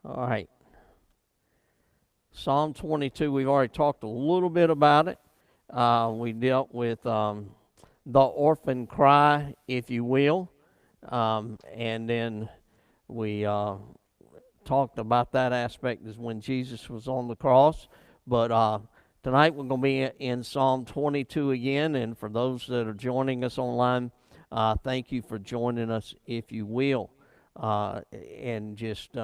All right. Psalm 22, we've already talked a little bit about it. We dealt with the orphan cry, if you will. And then we talked about that aspect is when Jesus was on the cross. But tonight we're going to be in Psalm 22 again. And for those that are joining us online, thank you for joining us, if you will. And just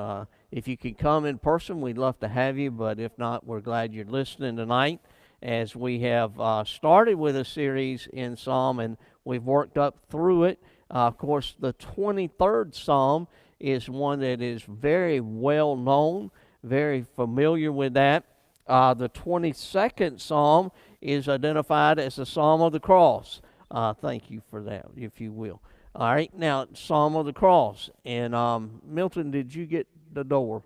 if you can come in person, we'd love to have you. But if not, we're glad you're listening tonight as we have started with a series in Psalm and we've worked up through it. Of course, the 23rd Psalm is one that is very well known, very familiar with that. The 22nd Psalm is identified as the Psalm of the Cross. Thank you for that, if you will. All right, now, Psalm of the Cross. And Milton, did you get the door?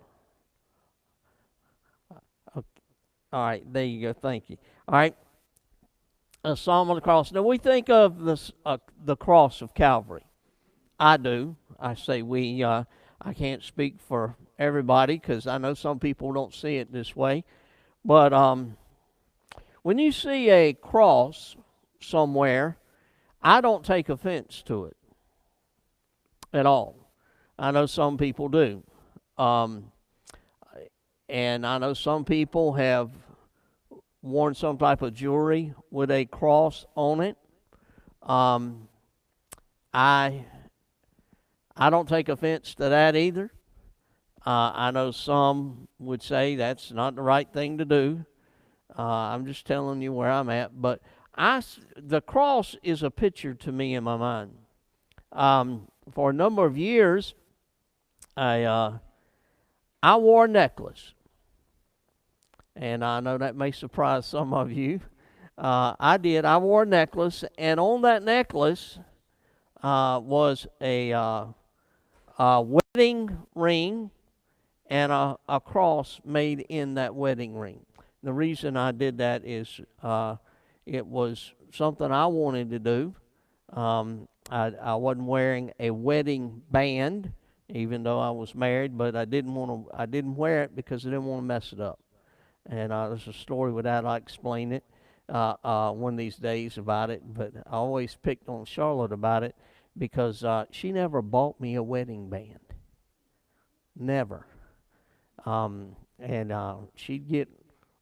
All right, there you go. Thank you. All right, a Psalm of the Cross. Now, we think of the cross of Calvary. I do. I say we. I can't speak for everybody because I know some people don't see it this way. But when you see a cross somewhere, I don't take offense to it at all. I know some people do. And I know some people have worn some type of jewelry with a cross on it. I don't take offense to that either. I know some would say that's not the right thing to do. I'm just telling you where I'm at. But the cross is a picture to me in my mind. For a number of years, I wore a necklace. And I know that may surprise some of you. I did. I wore a necklace, and on that necklace was a wedding ring and a cross made in that wedding ring. The reason I did that is it was something I wanted to do. I wasn't wearing a wedding band, even though I was married, but I didn't wear it because I didn't want to mess it up. And there's a story with that. I'll explain it one of these days about it. But I always picked on Charlotte about it because she never bought me a wedding band. Never. And she'd get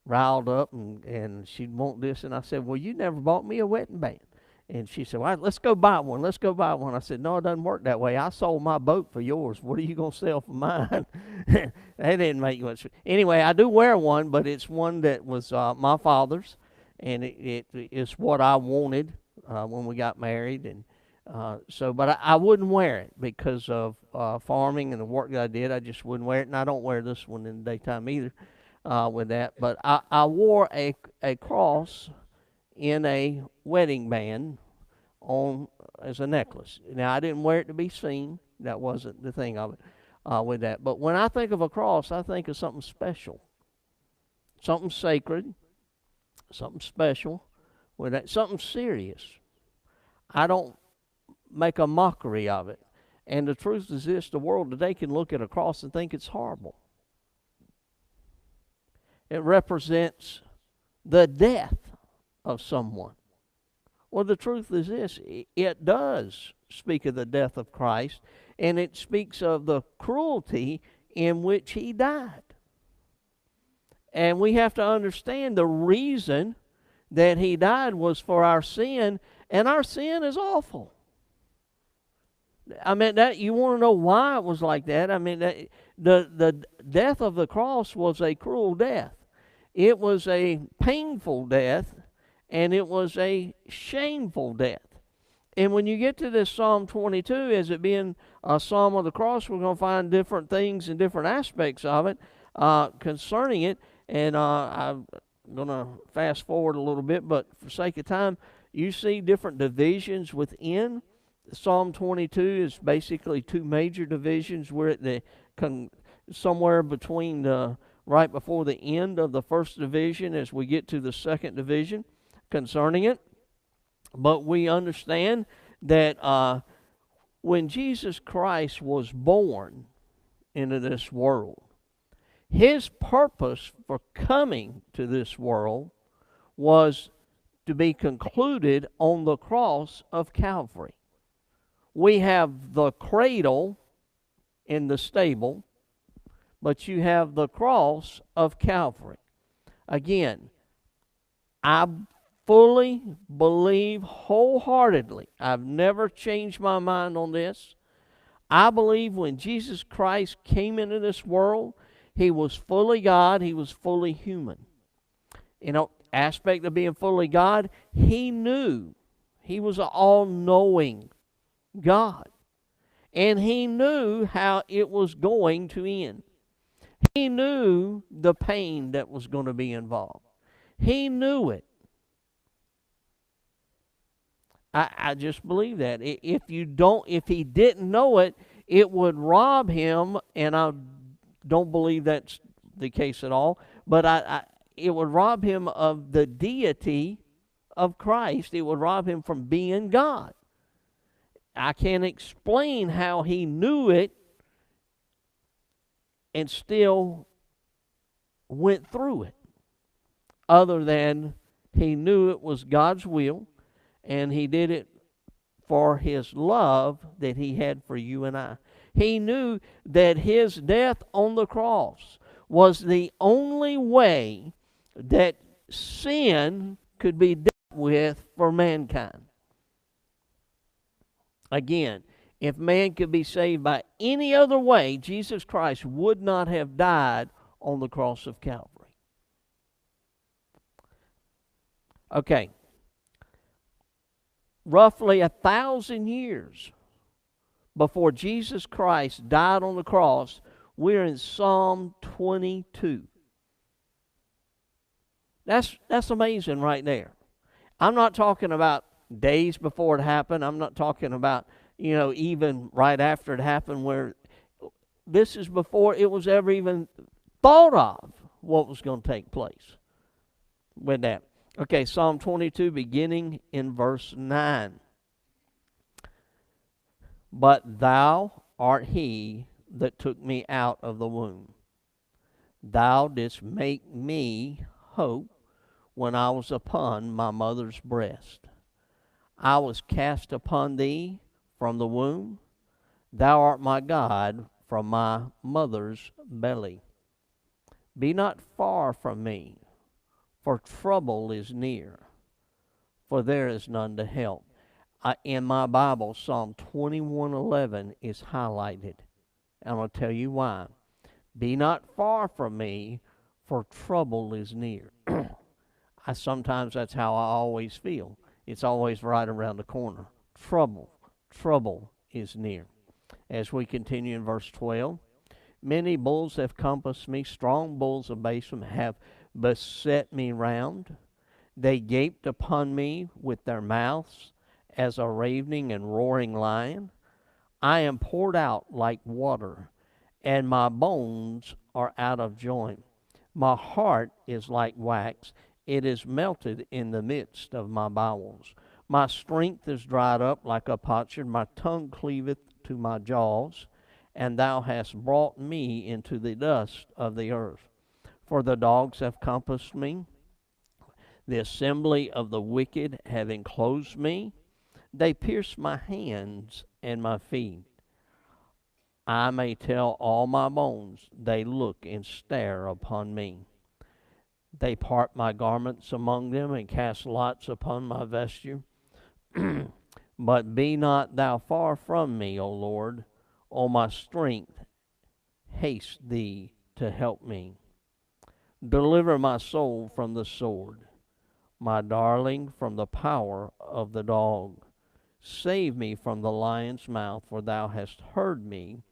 riled up and she'd want this. And I said, well, you never bought me a wedding band. And she said, well, let's go buy one. Let's go buy one. I said, no, it doesn't work that way. I sold my boat for yours. What are you going to sell for mine? That didn't make much. Anyway, I do wear one, but it's one that was my father's. And it is what I wanted when we got married. And but I wouldn't wear it because of farming and the work that I did. I just wouldn't wear it. And I don't wear this one in the daytime either with that. But I wore a cross in a wedding band on as a necklace. Now, I didn't wear it to be seen. That wasn't the thing of it with that. But when I think of a cross, I think of something special, something sacred, something special with that, something serious. I don't make a mockery of it. And the truth is this, the world today can look at a cross and think it's horrible. It represents the death of someone. Well, the truth is this, it does speak of the death of Christ, and it speaks of the cruelty in which he died. And we have to understand the reason that he died was for our sin, and our sin is awful. I mean, that you want to know why it was like that? I mean, the death of the cross was a cruel death. It was a painful death, and it was a shameful death. And when you get to this Psalm 22, as it being a Psalm of the Cross, we're going to find different things and different aspects of it concerning it. And I'm going to fast forward a little bit, but for sake of time, you see different divisions within. Psalm 22 is basically two major divisions. We're at somewhere between right before the end of the first division as we get to the second division concerning it. But we understand that when Jesus Christ was born into this world, His purpose for coming to this world was to be concluded on the cross of Calvary. We have the cradle in the stable, but you have the cross of Calvary. Again, I fully believe wholeheartedly, I've never changed my mind on this. I believe when Jesus Christ came into this world, he was fully God, he was fully human. You know, aspect of being fully God, he knew. He was an all-knowing God. And he knew how it was going to end. He knew the pain that was going to be involved. He knew it. I just believe that. If he didn't know it, it would rob him, and I don't believe that's the case at all, but it would rob him of the deity of Christ. It would rob him from being God. I can't explain how he knew it and still went through it, other than he knew it was God's will, and he did it for his love that he had for you and I. He knew that his death on the cross was the only way that sin could be dealt with for mankind. Again, if man could be saved by any other way, Jesus Christ would not have died on the cross of Calvary. Okay. Roughly 1,000 years before Jesus Christ died on the cross, we're in Psalm 22. That's amazing right there. I'm not talking about days before it happened. I'm not talking about, even right after it happened, where this is before it was ever even thought of what was going to take place with that. Okay, Psalm 22, beginning in verse 9. But thou art he that took me out of the womb. Thou didst make me hope when I was upon my mother's breast. I was cast upon thee from the womb. Thou art my God from my mother's belly. Be not far from me, for trouble is near, for there is none to help. In my Bible, Psalm 21:11 is highlighted. I'm going to tell you why. Be not far from me, for trouble is near. Sometimes that's how I always feel. It's always right around the corner. Trouble is near. As we continue in verse 12, many bulls have compassed me, strong bulls of Bashan have beset me round. They gaped upon me with their mouths as a ravening and roaring lion. I am poured out like water, and my bones are out of joint. My heart is like wax. It is melted in the midst of my bowels. My strength is dried up like a potsherd. My tongue cleaveth to my jaws, and thou hast brought me into the dust of the earth. For the dogs have compassed me. The assembly of the wicked have enclosed me. They pierce my hands and my feet. I may tell all my bones. They look and stare upon me. They part my garments among them and cast lots upon my vesture. But be not thou far from me, O Lord. O my strength, haste thee to help me. Deliver my soul from the sword, my darling from the power of the dog. Save me from the lion's mouth, for thou hast heard me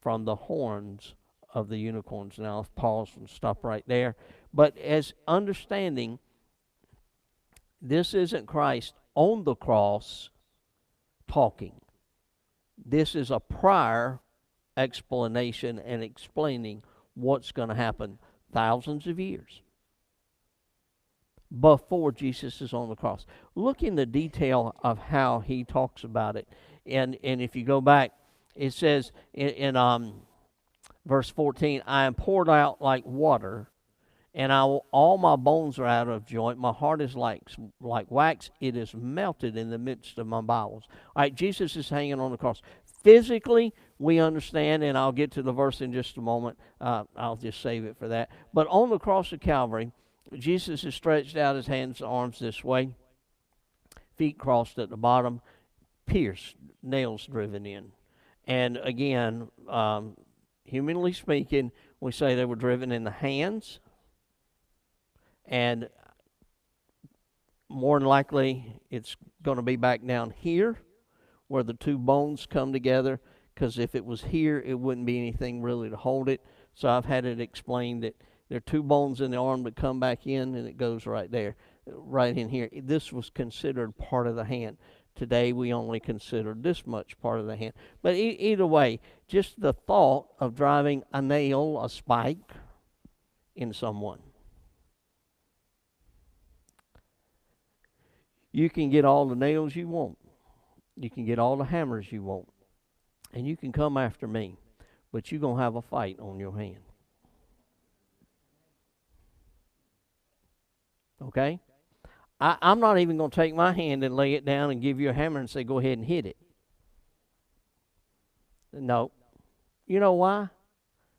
from the horns of the unicorns. Now I'll pause and stop right there. But as understanding, this isn't Christ on the cross talking. This is a prior explanation and explaining what's going to happen thousands of years before Jesus is on the cross. Look in the detail of how he talks about it. And if you go back, it says in Verse 14, I am poured out like water, and all my bones are out of joint. My heart is like wax. It is melted in the midst of my bowels. All right, Jesus is hanging on the cross. Physically, we understand, and I'll get to the verse in just a moment. I'll just save it for that. But on the cross of Calvary, Jesus has stretched out his hands and arms this way, feet crossed at the bottom, pierced, nails driven in. And again, humanly speaking, we say they were driven in the hands, and more than likely it's going to be back down here where the two bones come together, because if it was here, it wouldn't be anything really to hold it. So I've had it explained that there are two bones in the arm that come back in, and it goes right there, right in here. This was considered part of the hand. Today we only consider this much part of the hand. But either way, just the thought of driving a nail, a spike, in someone. You can get all the nails you want. You can get all the hammers you want. And you can come after me. But you're going to have a fight on your hand. Okay? I'm not even going to take my hand and lay it down and give you a hammer and say, go ahead and hit it. No. You know why?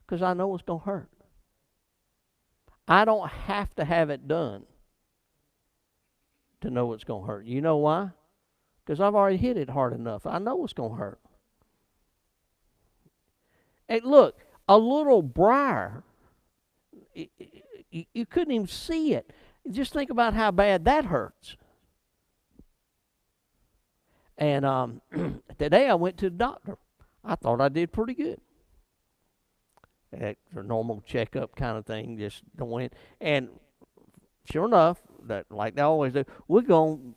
Because I know it's going to hurt. I don't have to have it done to know it's going to hurt. You know why? Because I've already hit it hard enough. I know it's going to hurt. Hey, look, a little briar, you couldn't even see it. Just think about how bad that hurts. And today I went to the doctor. I thought I did pretty good. It's a normal checkup kind of thing, just went. And sure enough, that like they always do, we're going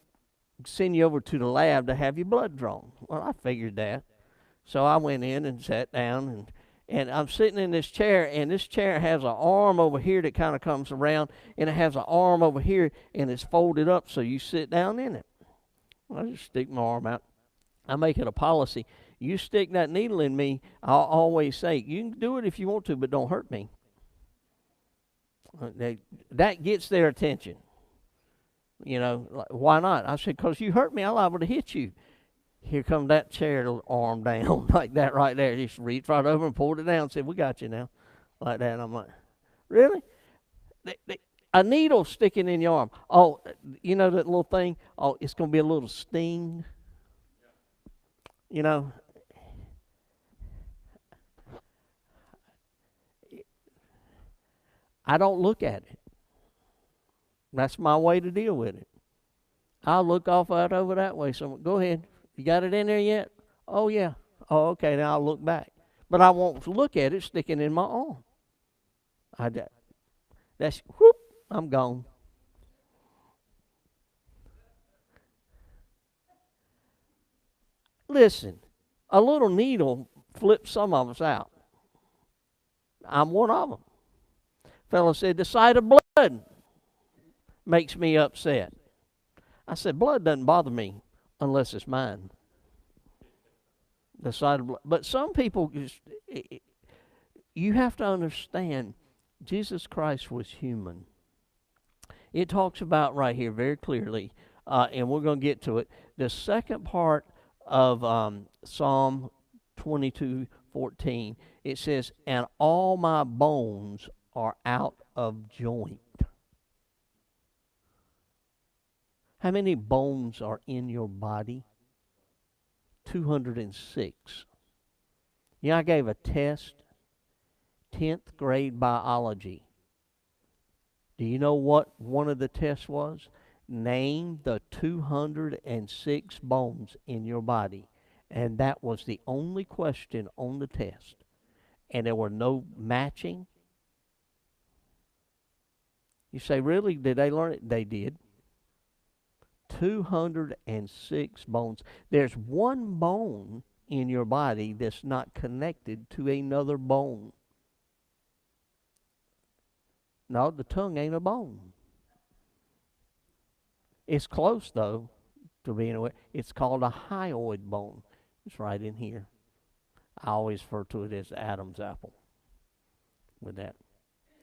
to send you over to the lab to have your blood drawn. Well, I figured that. So I went in and sat down, and I'm sitting in this chair, and this chair has an arm over here that kind of comes around, and it has an arm over here, and it's folded up so you sit down in it. I just stick my arm out. I make it a policy. You stick that needle in me, I'll always say, you can do it if you want to, but don't hurt me. That gets their attention. You know, why not? I said, because you hurt me, I'm liable to hit you. Here come that chair arm down like that right there. Just reached right over and pulled it down and said, we got you now. Like that. And I'm like, really? A needle sticking in your arm. Oh, you know that little thing? Oh, it's going to be a little sting. You know, I don't look at it. That's my way to deal with it. I'll look off out over that way. So go ahead. You got it in there yet? Oh, yeah. Oh, okay. Now I'll look back. But I won't look at it sticking in my arm. That's, whoop, I'm gone. Listen, a little needle flips some of us out. I'm one of them. Fellow said, the sight of blood makes me upset. I said, blood doesn't bother me unless it's mine. The sight of blood. But some people, you have to understand, Jesus Christ was human. It talks about right here very clearly, and we're going to get to it. The second part of Psalm 22:14, it says, and all my bones are out of joint. How many bones are in your body? 206. I gave a test, 10th grade biology. Do you know what one of the tests was? Name the 206 bones in your body. And that was the only question on the test. And there were no matching. You say, really? Did they learn it? They did. 206 bones. There's one bone in your body that's not connected to another bone. No, the tongue ain't a bone. It's close, though, to being aware. It's called a hyoid bone. It's right in here. I always refer to it as Adam's apple. with that.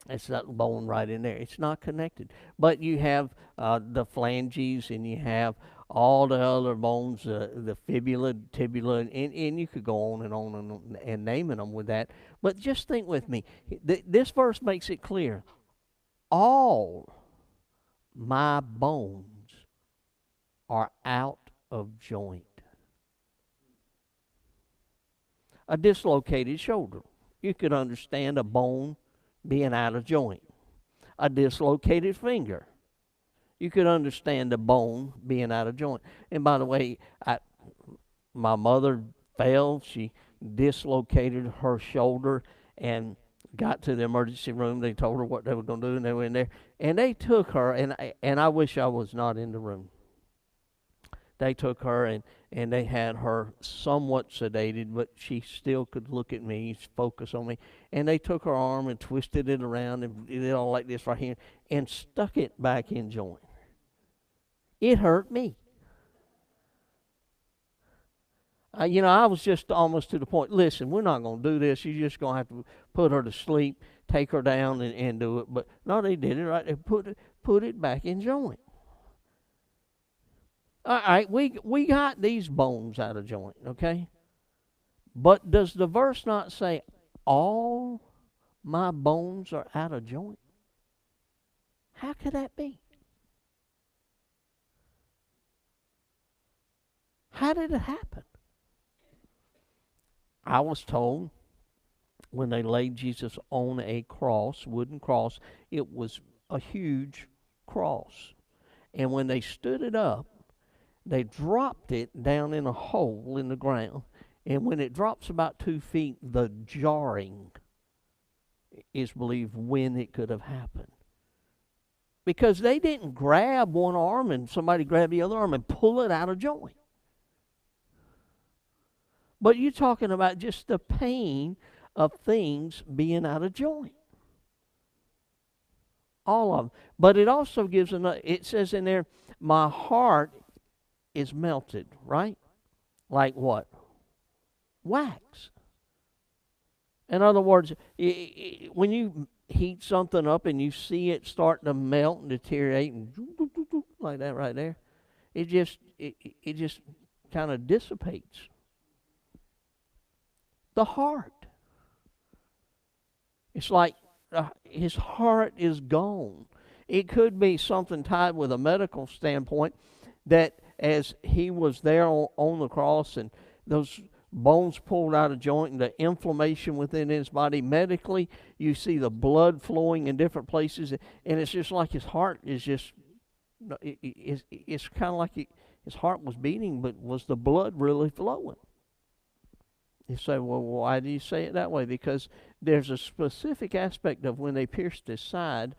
It's that bone right in there. It's not connected. But you have the phalanges, and you have all the other bones, the fibula, tibula, and you could go on and naming them with that. But just think with me. This verse makes it clear. All my bones are out of joint. A dislocated shoulder. You could understand a bone being out of joint. A dislocated finger. You could understand the bone being out of joint. And by the way, my mother fell. She dislocated her shoulder and got to the emergency room. They told her what they were going to do, and they went in there. And they took her, and I wish I was not in the room. They took her, and they had her somewhat sedated, but she still could look at me, focus on me. And they took her arm and twisted it around and did it all like this right here and stuck it back in joint. It hurt me. I was just almost to the point, listen, we're not going to do this. You're just going to have to put her to sleep, take her down and do it. But no, they did it right. They put it back in joint. All right, we got these bones out of joint, okay? But does the verse not say all my bones are out of joint? How could that be? How did it happen? I was told when they laid Jesus on a cross, wooden cross, it was a huge cross. And when they stood it up, they dropped it down in a hole in the ground. And when it drops about 2 feet, the jarring is believed when it could have happened. Because they didn't grab one arm and somebody grab the other arm and pull it out of joint. But you're talking about just the pain of things being out of joint. All of them. But it also gives it says in there, my heart is melted, right? Like what? Wax. In other words, when you heat something up and you see it start to melt and deteriorate and like that right there, it just kind of dissipates. The heart. It's like his heart is gone. It could be something tied with a medical standpoint that as he was there on the cross and those bones pulled out of joint and the inflammation within his body, medically you see the blood flowing in different places, and it's just like his heart is just, it's kind of like his heart was beating, but was the blood really flowing? You say, well, why do you say it that way? Because there's a specific aspect of when they pierced his side,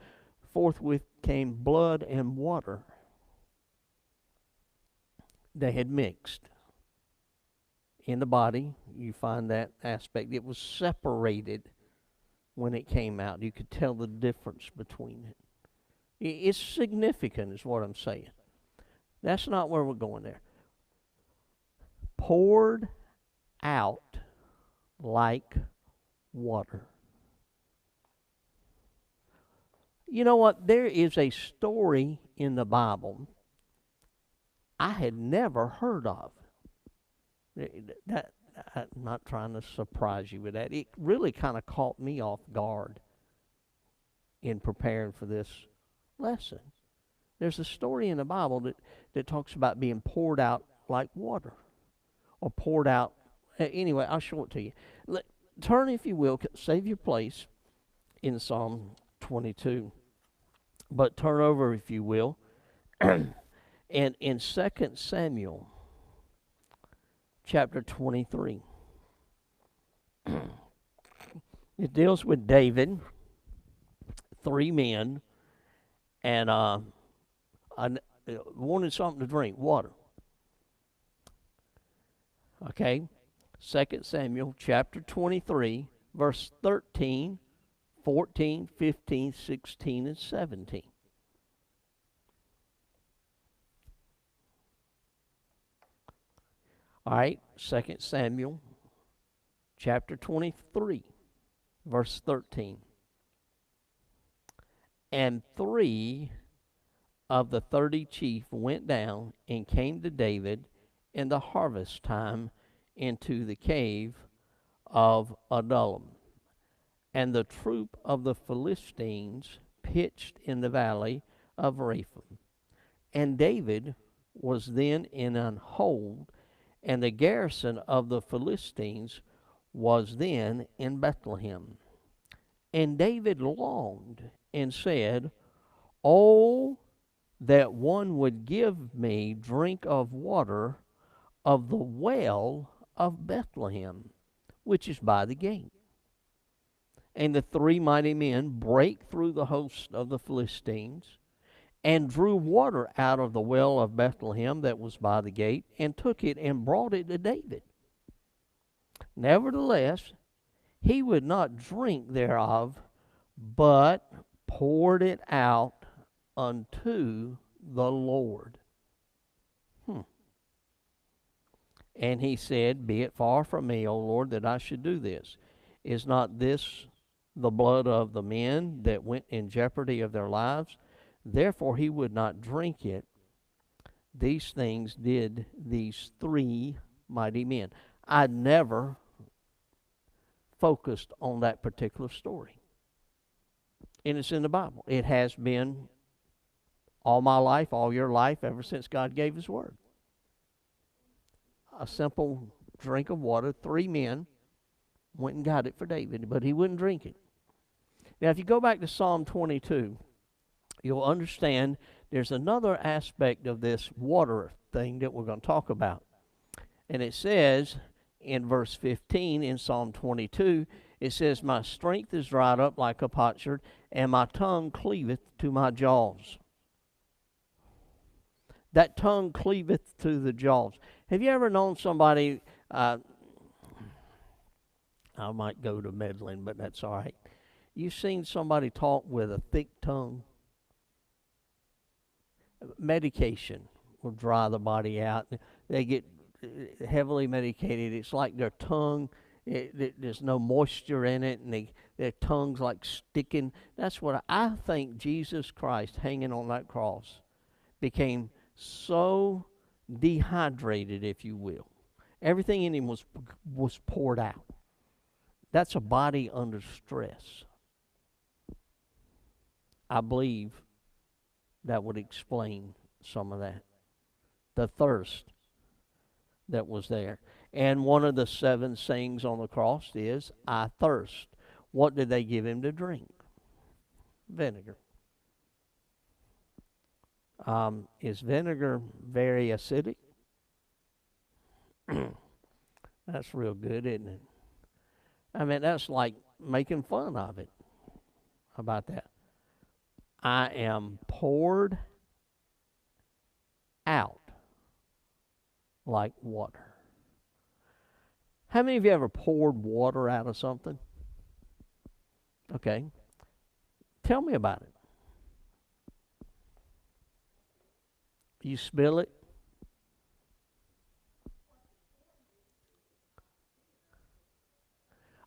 forthwith came blood and water. They had mixed. In the body, you find that aspect. It was separated when it came out. You could tell the difference between it. It's significant is what I'm saying. That's not where we're going there. Poured out like water. You know what? There is a story in the Bible I had never heard of. That I'm not trying to surprise you with that. It really kind of caught me off guard in preparing for this lesson. There's a story in the Bible that talks about being poured out like water, or poured out. Anyway, I'll show it to you. Turn, if you will, save your place in Psalm 22. But turn over, if you will, and in 2 Samuel chapter 23. It deals with David, 3 men, and wanted something to drink, water. Okay, 2 Samuel chapter 23, verse 13, 14, 15, 16, and 17. All right, 2 Samuel chapter 23, verse 13. And 3 of the 30 chief went down and came to David in the harvest time into the cave of Adullam. And the troop of the Philistines pitched in the valley of Rephaim. And David was then in an hold, and the garrison of the Philistines was then in Bethlehem. And David longed and said, "Oh, that one would give me drink of water of the well of Bethlehem, which is by the gate." And the 3 mighty men brake through the host of the Philistines, and drew water out of the well of Bethlehem that was by the gate, and took it and brought it to David. Nevertheless, he would not drink thereof, but poured it out unto the Lord. And he said, "Be it far from me, O Lord, that I should do this. Is not this the blood of the men that went in jeopardy of their lives?" Therefore he would not drink it. These things did these 3 mighty men. I never focused on that particular story. And it's in the Bible. It has been all my life, all your life, ever since God gave his word. A simple drink of water. 3 men went and got it for David, but he wouldn't drink it. Now, if you go back to Psalm 22, you'll understand there's another aspect of this water thing that we're going to talk about. And it says in verse 15 in Psalm 22, it says, "My strength is dried up like a potsherd, and my tongue cleaveth to my jaws." That tongue cleaveth to the jaws. Have you ever known somebody, I might go to meddling, but that's all right. You've seen somebody talk with a thick tongue? Medication will dry the body out. They get heavily medicated. It's like their tongue, there's no moisture in it, and their tongue's like sticking. That's what I think. Jesus Christ hanging on that cross became so dehydrated, if you will. Everything in him was poured out. That's a body under stress. I believe that would explain some of that. The thirst that was there. And one of the 7 sayings on the cross is, "I thirst." What did they give him to drink? Vinegar. Is vinegar very acidic? That's real good, isn't it? I mean, that's like making fun of it. How about that? I am poured out like water. How many of you ever poured water out of something? Okay. Tell me about it. You spill it?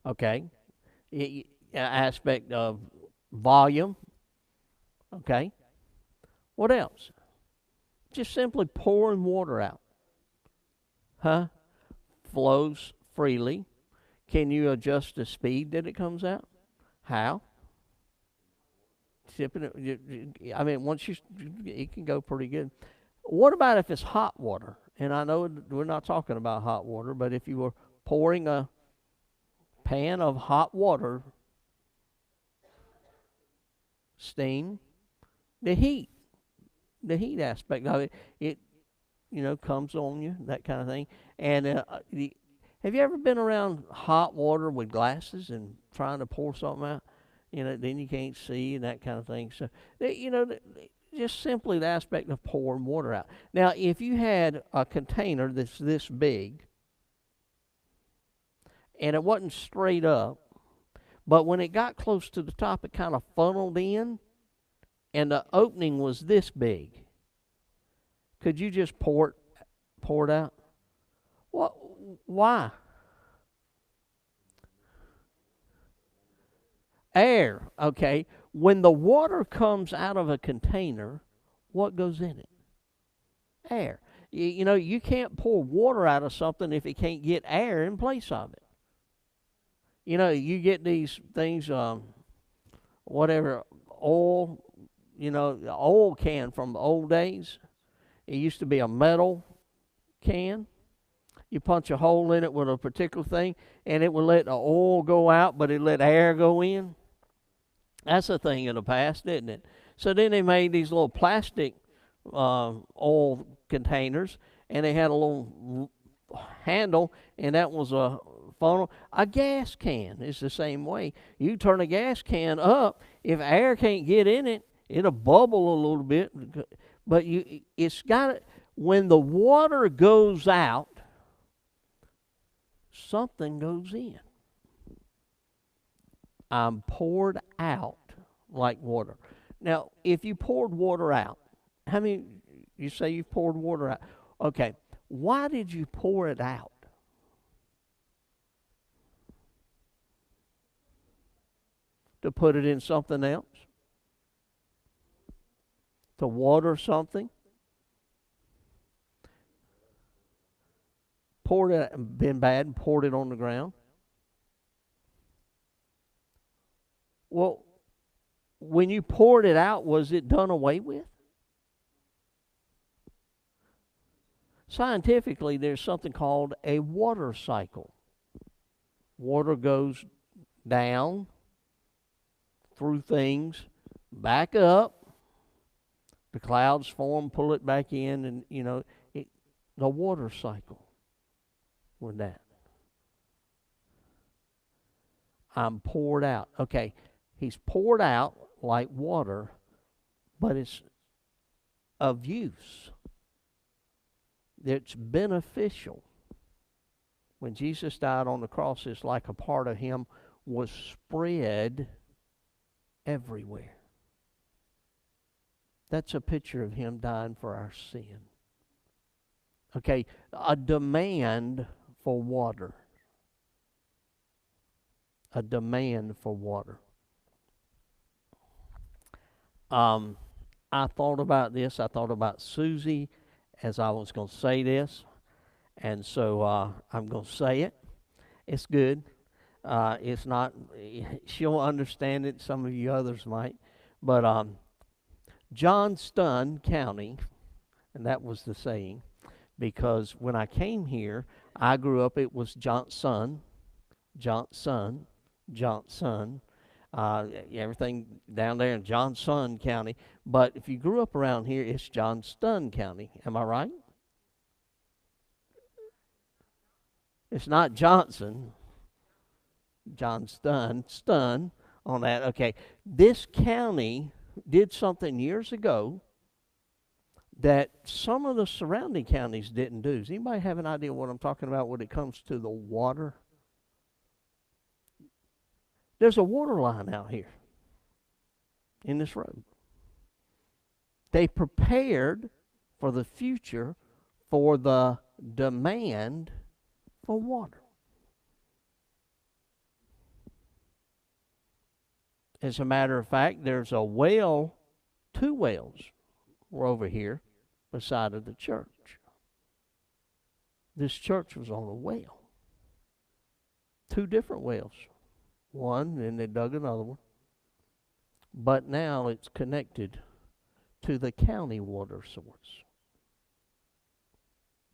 Okay. Aspect of volume. Okay. What else? Just simply pouring water out. Flows freely. Can you adjust the speed that it comes out? How? Sipping it. I mean, it can go pretty good. What about if it's hot water? And I know we're not talking about hot water, but if you were pouring a pan of hot water, steam, the heat aspect of it comes on you, that kind of thing. And have you ever been around hot water with glasses and trying to pour something out? Then you can't see and that kind of thing. So, just simply the aspect of pouring water out. Now, if you had a container that's this big, and it wasn't straight up, but when it got close to the top, it kind of funneled in, and the opening was this big, could you just pour it out? What? Why? Air. Okay, when the water comes out of a container, what goes in it? Air. You know, you can't pour water out of something if it can't get air in place of it. You know, you get these things, whatever, oil, you know, the oil can from the old days. It used to be a metal can. You punch a hole in it with a particular thing, and it would let the oil go out, but it let air go in. That's a thing of the past, isn't it? So then they made these little plastic oil containers, and they had a little handle, and that was a funnel. A gas can is the same way. You turn a gas can up, if air can't get in it, it'll bubble a little bit. But it's got, when the water goes out, something goes in. I'm poured out like water. Now, if you poured water out, how many, you say you poured water out? Okay, why did you pour it out? To put it in something else? To water something? Poured it, been bad, and poured it on the ground? Well, when you poured it out, was it done away with? Scientifically, there's something called a water cycle. Water goes down through things, back up, the clouds form, pull it back in, and, you know, the water cycle with that. I'm poured out. Okay, he's poured out like water, but it's of use. It's beneficial. When Jesus died on the cross, it's like a part of him was spread everywhere. That's a picture of him dying for our sin. Okay, a demand for water. A demand for water. I thought about this. I thought about Susie as I was going to say this. And so I'm going to say it. It's good. It's not, she'll understand it. Some of you others might. But Johnston County, and that was the saying, because when I came here, I grew up, it was Johnson, everything down there in Johnson County. But if you grew up around here, it's Johnston County. Am I right? It's not Johnson. Johnston, stun on that. Okay, this county did something years ago that some of the surrounding counties didn't do. Does anybody have an idea what I'm talking about when it comes to the water? There's a water line out here in this road. They prepared for the future for the demand for water. As a matter of fact, there's a well, 2 wells were over here beside of the church. This church was on a well. 2 different wells. One, and they dug another one. But now it's connected to the county water source.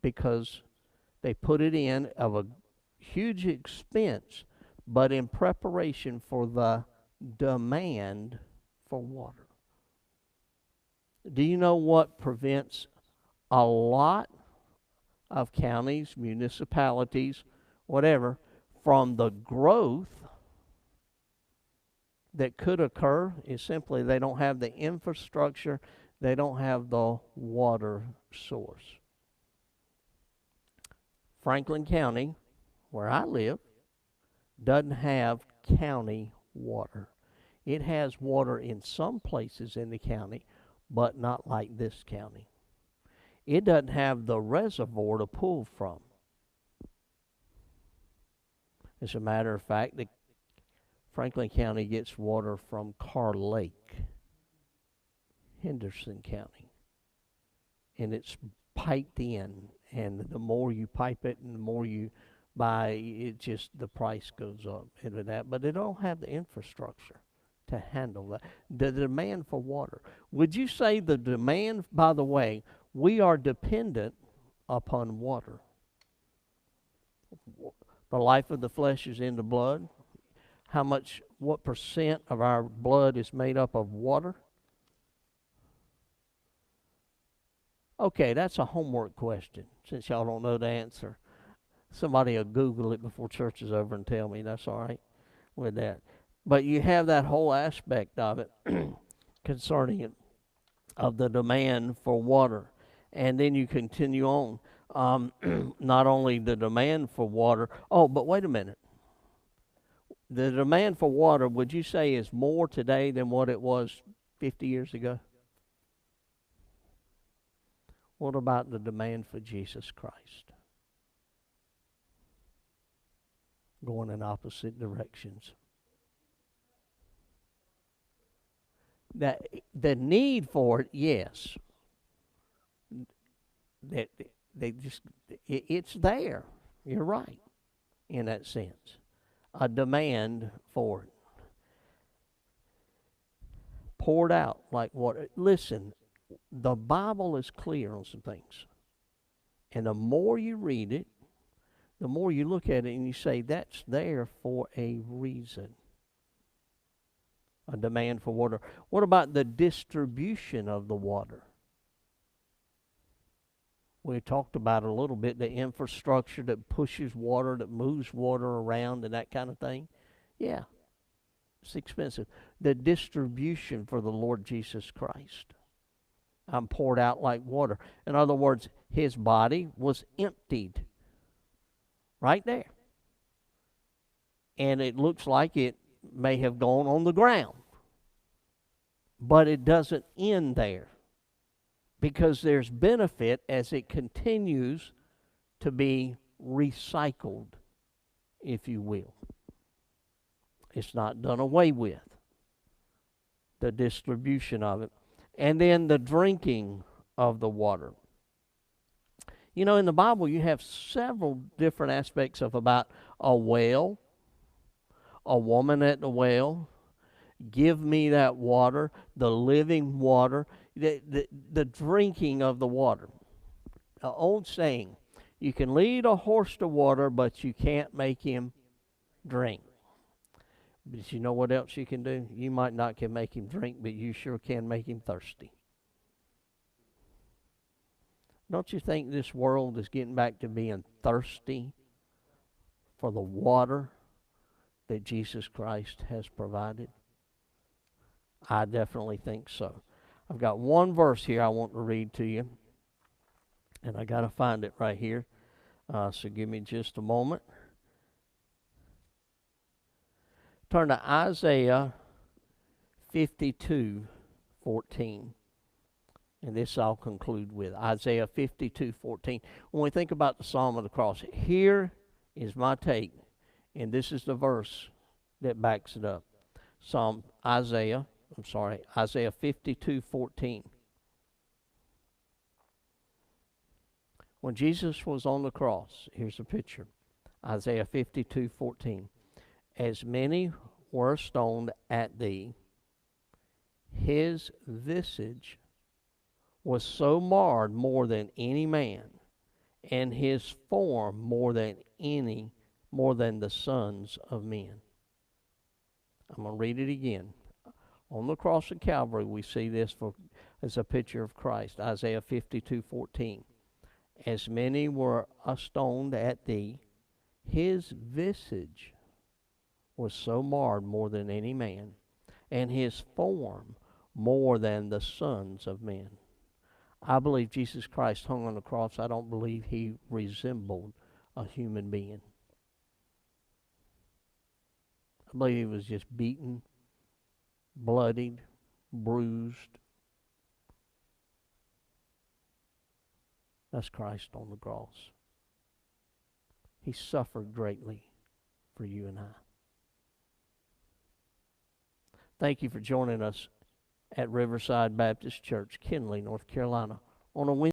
Because they put it in of a huge expense, but in preparation for the demand for water. Do you know what prevents a lot of counties, municipalities, whatever, from the growth that could occur? Is simply they don't have the infrastructure, they don't have the water source. Franklin County, where I live, doesn't have county water. It has water in some places in the county, but not like this county. It doesn't have the reservoir to pull from. As a matter of fact, the Franklin County gets water from Carr Lake, Henderson County. And it's piped in. And the more you pipe it and the more you buy, it just, the price goes up into that. But they don't have the infrastructure to handle that. The demand for water. Would you say the demand, by the way, we are dependent upon water? The life of the flesh is in the blood. What percent of our blood is made up of water? Okay, that's a homework question, since y'all don't know the answer. Somebody will Google it before church is over and tell me. That's all right with that. But you have that whole aspect of it concerning it, of the demand for water. And then you continue on. Not only the demand for water. Oh, but wait a minute. The demand for water, would you say, is more today than what it was 50 years ago? What about the demand for Jesus Christ? Going in opposite directions. That the need for it, yes. That it's there. You're right in that sense. A demand for it. Poured out like water. Listen, the Bible is clear on some things. And the more you read it, the more you look at it and you say, that's there for a reason. A demand for water. What about the distribution of the water? We talked about it a little bit, the infrastructure that pushes water, that moves water around and that kind of thing. Yeah, it's expensive. The distribution for the Lord Jesus Christ. I'm poured out like water. In other words, his body was emptied right there. And it looks like it may have gone on the ground. But it doesn't end there. Because there's benefit as it continues to be recycled, if you will. It's not done away with. The distribution of it. And then the drinking of the water. You know, in the Bible you have several different aspects of about a well, a woman at the well, give me that water, the living water, the drinking of the water. An old saying, you can lead a horse to water, but you can't make him drink. But you know what else you can do? You might not can make him drink, but you sure can make him thirsty. Don't you think this world is getting back to being thirsty for the water that Jesus Christ has provided? I definitely think so. I've got one verse here I want to read to you, and I got to find it right here. So give me just a moment. Turn to Isaiah 52:14. And this I'll conclude with. Isaiah 52:14. When we think about the Psalm of the Cross, here is my take, and this is the verse that backs it up. Isaiah 52:14. When Jesus was on the cross, here's a picture. Isaiah 52:14. As many were stoned at thee, his visage was so marred more than any man, and his form more than the sons of men. I'm going to read it again. On the cross of Calvary, we see this as a picture of Christ. Isaiah 52:14. As many were stoned at thee, his visage was so marred more than any man, and his form more than the sons of men. I believe Jesus Christ hung on the cross. I don't believe he resembled a human being. I believe he was just beaten, bloodied, bruised. That's Christ on the cross. He suffered greatly for you and I. Thank you for joining us at Riverside Baptist Church, Kinley, North Carolina, on a Wednesday.